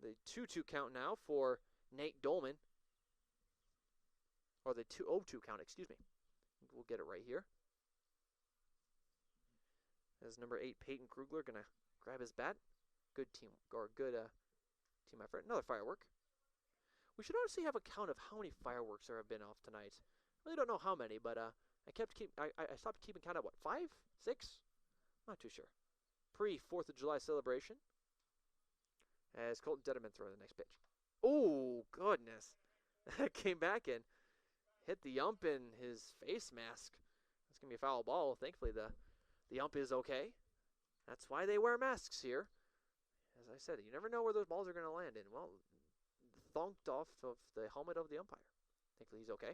the 2-2 count now for Nate Dolman. Or the 2-0-2 count, excuse me. We'll get it right here. As number 8, Peyton Krugler, going to grab his bat. Good team, or good team effort. Another firework. We should honestly have a count of how many fireworks there have been off tonight. I really don't know how many, but I stopped keeping count at what, 5? 6? Not too sure. Pre-4th of July celebration. As Colton Denneman throws the next pitch. Oh, goodness. That came back in. Hit the ump in his face mask. It's going to be a foul ball. Thankfully, the ump is okay. That's why they wear masks here. As I said, you never know where those balls are going to land in. Well, thonked off of the helmet of the umpire. Thankfully, he's okay.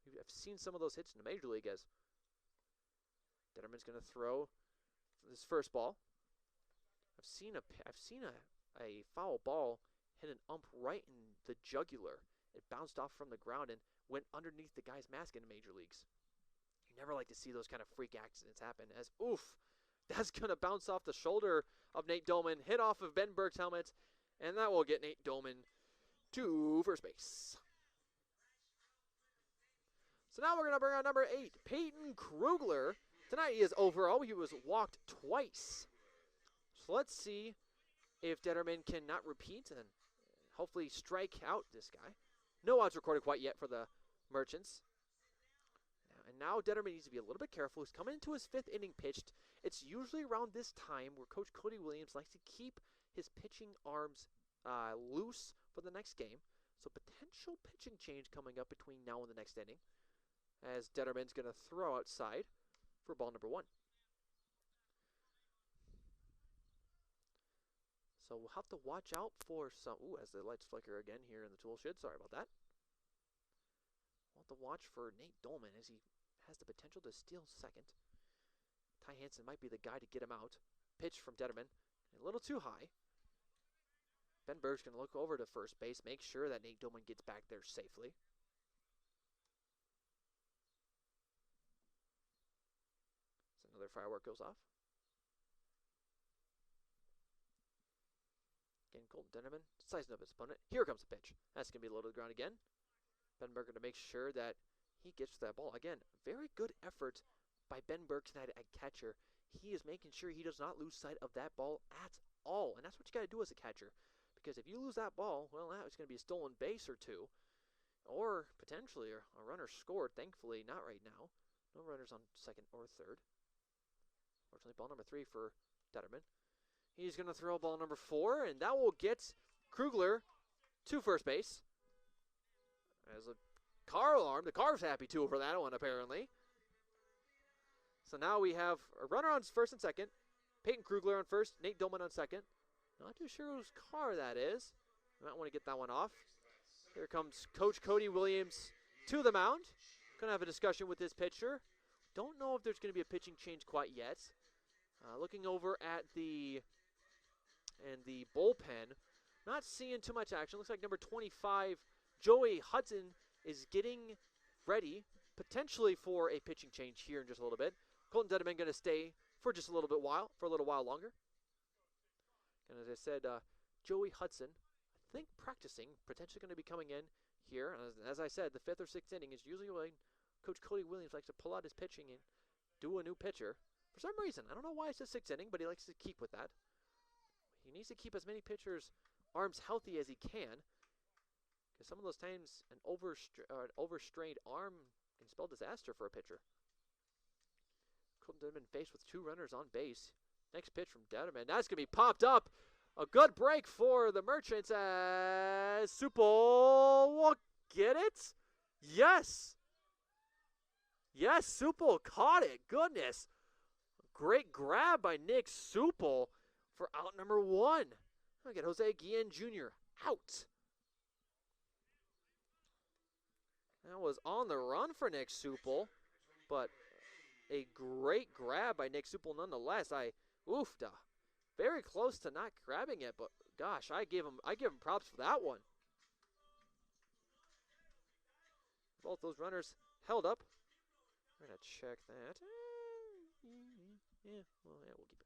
I've seen some of those hits in the Major League as Detterman's going to throw this first ball. I've seen a foul ball hit an ump right in the jugular. It bounced off from the ground and went underneath the guy's mask in the Major Leagues. You never like to see those kind of freak accidents happen as, oof, that's going to bounce off the shoulder of Nate Doman, hit off of Ben Burke's helmet, and that will get Nate Doman to first base. So now we're going to bring on number 8, Peyton Krugler. Tonight he is overall. He was walked twice. So let's see if Detterman cannot repeat and hopefully strike out this guy. No outs recorded quite yet for the Merchants. And now Detterman needs to be a little bit careful. He's coming into his 5th inning pitched. It's usually around this time where Coach Cody Williams likes to keep his pitching arms loose for the next game. So potential pitching change coming up between now and the next inning, as Detterman's going to throw outside for ball number 1. So we'll have to watch out for some... Ooh, as the lights flicker again here in the tool shed. Sorry about that. We'll have to watch for Nate Doman as he has the potential to steal second. Ty Hansen might be the guy to get him out. Pitch from Detterman. A little too high. Ben Berg's going to look over to first base, make sure that Nate Doman gets back there safely. So another firework goes off. Again, Colton Detterman sizing up his opponent. Here comes the pitch. That's going to be low to the ground again. Ben Berg going to make sure that he gets to that ball. Again, very good effort by Ben Berg tonight at catcher. He is making sure he does not lose sight of that ball at all. And that's what you got to do as a catcher. Because if you lose that ball, well, now it's going to be a stolen base or 2. Or potentially a runner scored. Thankfully, not right now. No runners on second or third. Fortunately, ball number 3 for Detterman. He's going to throw ball number 4, and that will get Krugler to first base. As a car alarm. The car's happy too for that one, apparently. So now we have a runner on first and second. Peyton Krugler on first. Nate Doman on second. Not too sure whose car that is. You might want to get that one off. Here comes Coach Cody Williams to the mound. Going to have a discussion with this pitcher. Don't know if there's going to be a pitching change quite yet. Looking over at the bullpen. Not seeing too much action. Looks like number 25, Joey Hudson, is getting ready, potentially for a pitching change here in just a little bit. Colton Detterman going to stay for just a little while longer. And as I said, Joey Hudson, I think practicing, potentially going to be coming in here. And as I said, the 5th or 6th inning is usually when Coach Cody Williams likes to pull out his pitching and do a new pitcher. For some reason, I don't know why it's the 6th inning, but he likes to keep with that. He needs to keep as many pitchers' arms healthy as he can. Because some of those times, an overstrained arm can spell disaster for a pitcher. Colton Detterman faced with 2 runners on base. Next pitch from Detterman. That's going to be popped up. A good break for the Merchants as Supple will get it. Yes. Yes, Supple caught it. Goodness. Great grab by Nick Supple for out number 1. I'll get Jose Guillen Jr. out. That was on the run for Nick Supple, but a great grab by Nick Supple nonetheless. Oofed. Very close to not grabbing it, but gosh, I give him props for that one. Both those runners held up. We're gonna check that. We'll keep it.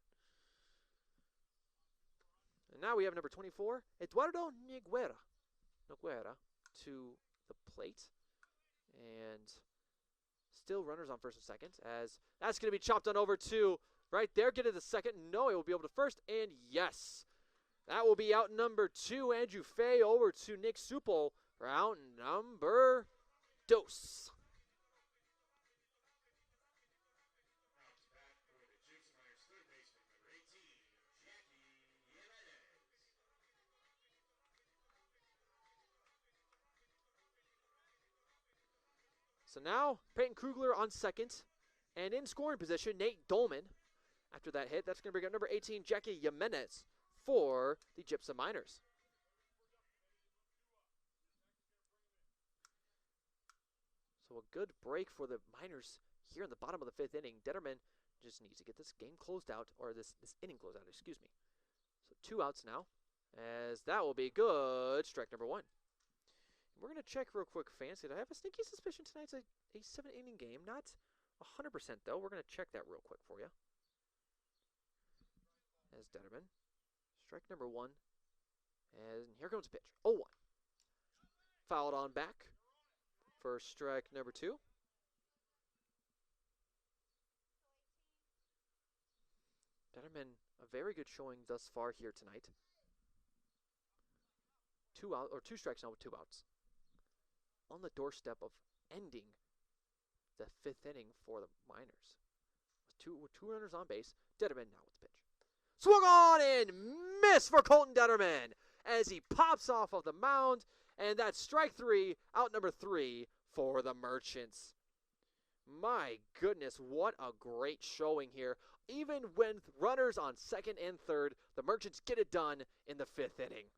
And now we have number 24, Eduardo Noguera to the plate. And still runners on first and second, as that's going to be chopped on over to right there. Get to the second. No, it will be able to first. And yes, that will be out number 2. Andrew Fay over to Nick Supple for out number 2. So now, Peyton Krugler on second. And in scoring position, Nate Doman. After that hit, that's going to bring up number 18, Jackie Jimenez, for the Gypsum Miners. So a good break for the Miners here in the bottom of the 5th inning. Detterman just needs to get this game closed out, or this inning closed out, excuse me. So 2 outs now, as that will be good. Strike number 1. We're going to check real quick, fans. I have a sneaky suspicion tonight's a 7-inning game. Not 100% though. We're going to check that real quick for you. As Detterman. Strike number 1. And here comes a pitch. 0-1. Fouled on back for strike number 2. Detterman, a very good showing thus far here tonight. 2 strikes now with 2 outs. On the doorstep of ending the 5th inning for the Miners. With two runners on base. Detterman now with the pitch. Swung on and miss for Colton Detterman as he pops off of the mound. And that's strike 3, out number 3 for the Merchants. My goodness, what a great showing here. Even with runners on 2nd and 3rd, the Merchants get it done in the 5th inning.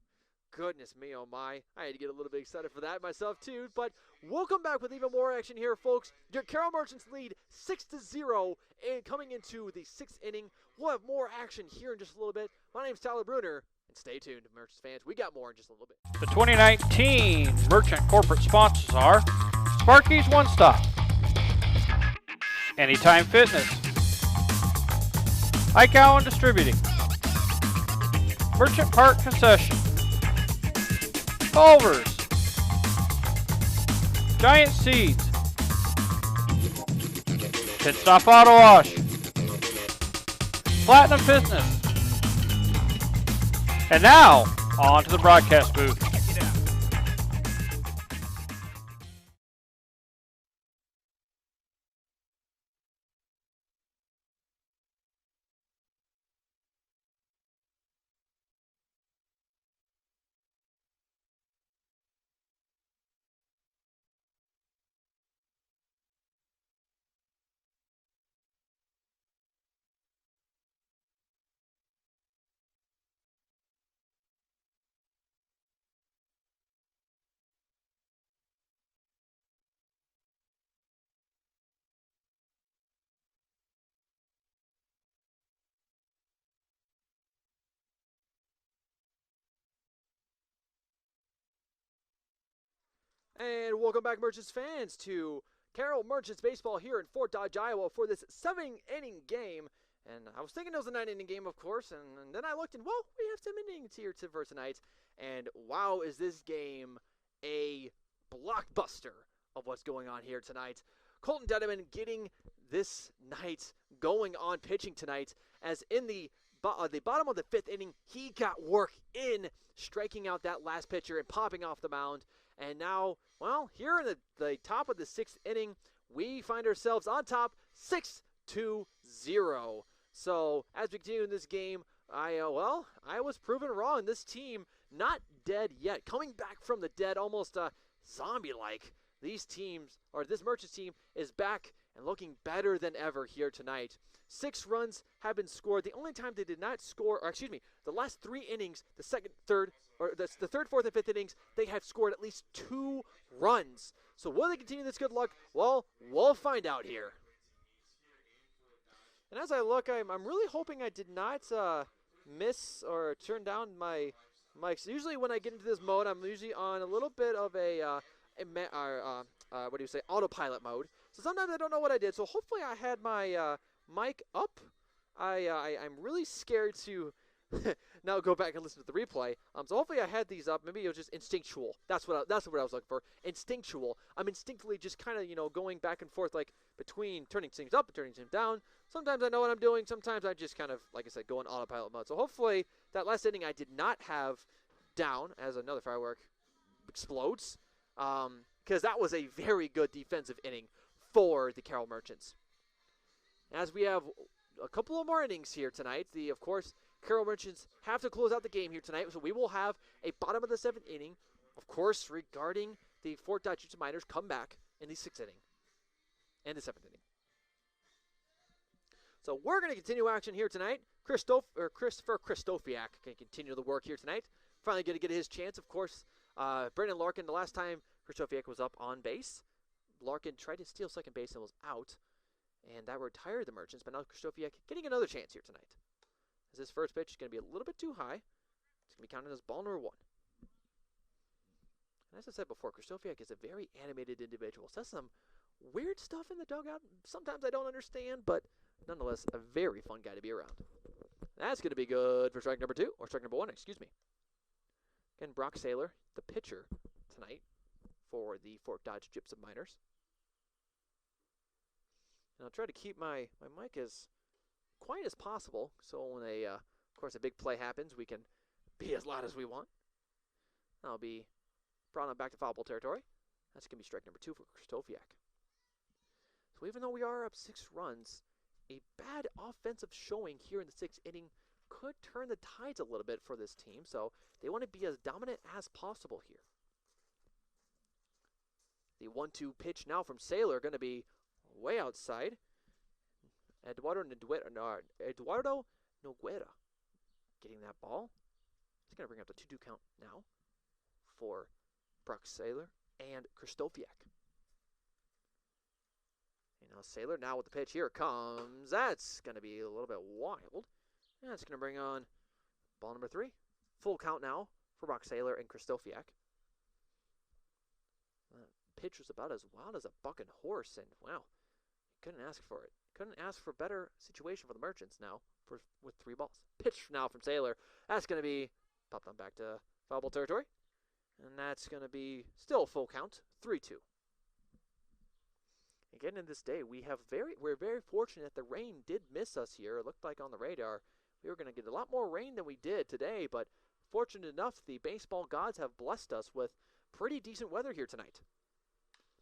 Goodness me, oh my. I had to get a little bit excited for that myself too. But we'll come back with even more action here, folks. Your Carroll Merchants lead 6-0 and coming into the 6th inning. We'll have more action here in just a little bit. My name's Tyler Bruner, and stay tuned, Merchants fans. We got more in just a little bit. The 2019 Merchant corporate sponsors are Sparky's One Stop, Anytime Fitness, Ike Allen Distributing, Merchant Park Concession, Culver's, Giant Seeds, Pit Stop Auto Wash, Platinum Fitness. And now, on to the broadcast booth. And welcome back, Merchants fans, to Carroll Merchants Baseball here in Fort Dodge, Iowa for this 7-inning game. And I was thinking it was a 9-inning game, of course, and then I looked and, well, we have 7 innings here for tonight. And wow, is this game a blockbuster of what's going on here tonight. Colton Detterman getting this night going on pitching tonight, as in the bottom of the 5th inning, he got work in, striking out that last pitcher and popping off the mound. And now, well, here in the top of the 6th inning, we find ourselves on top 6-0. So as we continue in this game, I was proven wrong. This team not dead yet, coming back from the dead, almost zombie-like. These teams, or this Merchants team, is back and looking better than ever here tonight. 6 runs have been scored. The only time they did not score, or excuse me, the last 3 innings, the third, 4th, and 5th innings, they have scored at least 2 runs. So will they continue this good luck? Well, we'll find out here. And as I look, I'm really hoping I did not miss or turn down my mics. Usually when I get into this mode, I'm usually on a little bit of a autopilot mode. So sometimes I don't know what I did. So hopefully I had my mic up. I'm really scared to now go back and listen to the replay. So hopefully I had these up. Maybe it was just instinctual. That's what I was looking for. Instinctual. I'm instinctively just kind of going back and forth, like between turning things up and turning things down. Sometimes I know what I'm doing. Sometimes I just kind of, like I said, go in autopilot mode. So hopefully that last inning I did not have down as another firework explodes, because that was a very good defensive inning for the Carroll Merchants. As we have a couple of more innings here tonight, of course, Carroll Merchants have to close out the game here tonight, so we will have a bottom of the 7th inning, of course, regarding the Fort Dodge Utes Miners comeback in the 6th inning and the 7th inning. So we're going to continue action here tonight. Christopher Kristofiak can continue the work here tonight. Finally going to get his chance, of course. Brandon Larkin, the last time Kristofiak was up on base, Larkin tried to steal second base and was out, and that retired the Merchants, but now Krzysztofiak getting another chance here tonight. As his first pitch is going to be a little bit too high. It's going to be counted as ball number 1. And as I said before, Krzysztofiak is a very animated individual. Says some weird stuff in the dugout. Sometimes I don't understand, but nonetheless, a very fun guy to be around. That's going to be good for strike number 2, or strike number 1, excuse me. Again, Brock Saylor, the pitcher tonight for the Fort Dodge Gypsum Miners. And I'll try to keep my mic as quiet as possible, so when of course, a big play happens, we can be as loud as we want. I'll be brought on back to foul ball territory. That's going to be strike number 2 for Krzysztofiak. So even though we are up 6 runs, a bad offensive showing here in the 6th inning could turn the tides a little bit for this team, so they want to be as dominant as possible here. The 1-2 pitch now from Saylor going to be way outside. Eduardo Noguera getting that ball. He's going to bring up the 2-2 count now for Brock Saylor and Krzysztofiak. And now Saylor now with the pitch. Here it comes. That's going to be a little bit wild. And that's going to bring on ball number 3. Full count now for Brock Saylor and Krzysztofiak. Pitch was about as wild as a bucking horse, and wow, couldn't ask for it. Couldn't ask for a better situation for the Merchants now with 3 balls. Pitch now from Saylor. That's going to be popped on back to foul ball territory. And that's going to be still full count, 3-2. Again, in this day, we're very fortunate that the rain did miss us here. It looked like on the radar we were going to get a lot more rain than we did today, but fortunate enough, the baseball gods have blessed us with pretty decent weather here tonight.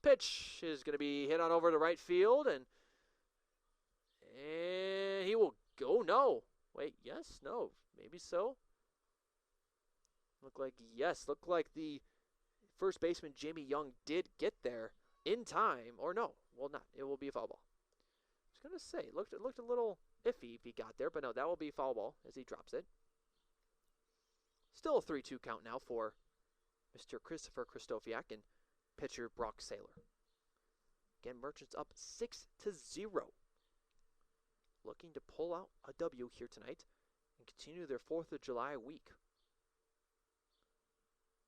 Pitch is going to be hit on over to right field, and he will go. No. Wait, yes, no, maybe so. Looked like the first baseman, Jamie Young, did get there in time, or no, well, not. It will be a foul ball. I was going to say, it looked a little iffy if he got there, but no, that will be foul ball as he drops it. Still a 3-2 count now for Mr. Christopher Krzysztofiak and pitcher Brock Saylor. Again, Merchants up 6-0. Looking to pull out a W here tonight and continue their 4th of July week.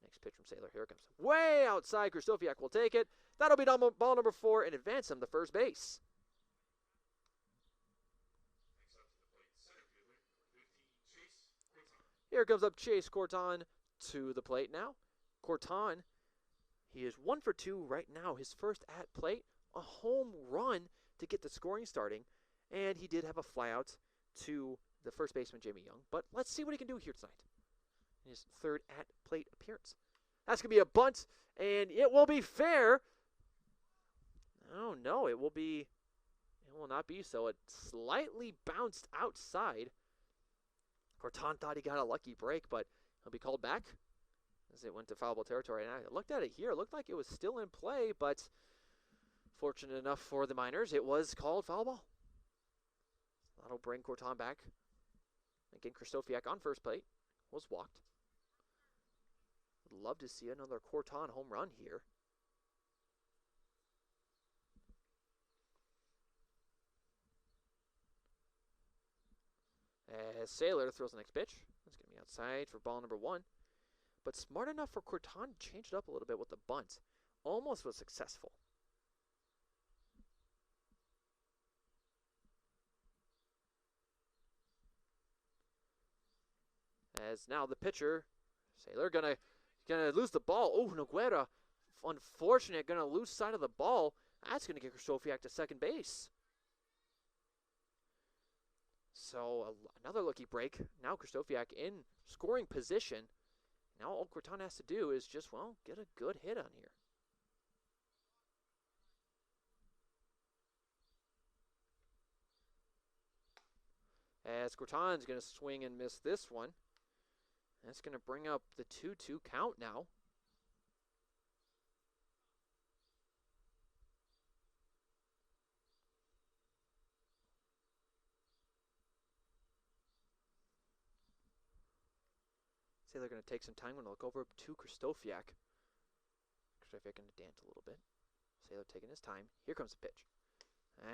Next pitch from Saylor. Here it comes. Way outside. Krzysztofiak will take it. That'll be ball number 4 and advance him to first base. Here comes up Chase Corton to the plate now. Corton, he is 1 for 2 right now. His first at plate, a home run to get the scoring starting. And he did have a flyout to the first baseman, Jamie Young. But let's see what he can do here tonight. His 3rd at plate appearance. That's going to be a bunt, and it will be fair. Oh, no, it will not be so. It slightly bounced outside. Corton thought he got a lucky break, but he'll be called back as it went to foul ball territory. And I looked at it here. It looked like it was still in play, but fortunate enough for the Miners, it was called foul ball. That'll bring Corton back. Again, Krzysztofiak on first plate was walked. Would love to see another Corton home run here. As Saylor throws the next pitch. That's going to be outside for ball number 1. But smart enough for Corton to change it up a little bit with the bunt. Almost was successful. As now the pitcher, Saylor, gonna lose the ball. Oh, Noguera, unfortunate, gonna lose sight of the ball. That's gonna get Krzysztofiak to second base. So another lucky break. Now Krzysztofiak in scoring position. Now all Corton has to do is just, well, get a good hit on here. As Corton's going to swing and miss this one. That's going to bring up the 2-2 count now. Saylor going to take some time. Going to look over to Krzysztofiak. Krzysztofiak going to dance a little bit. Taylor taking his time. Here comes the pitch.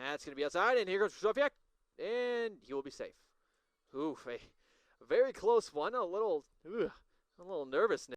That's going to be outside, and here goes Sofiak, and he will be safe. Oof, a very close one. A little nervousness.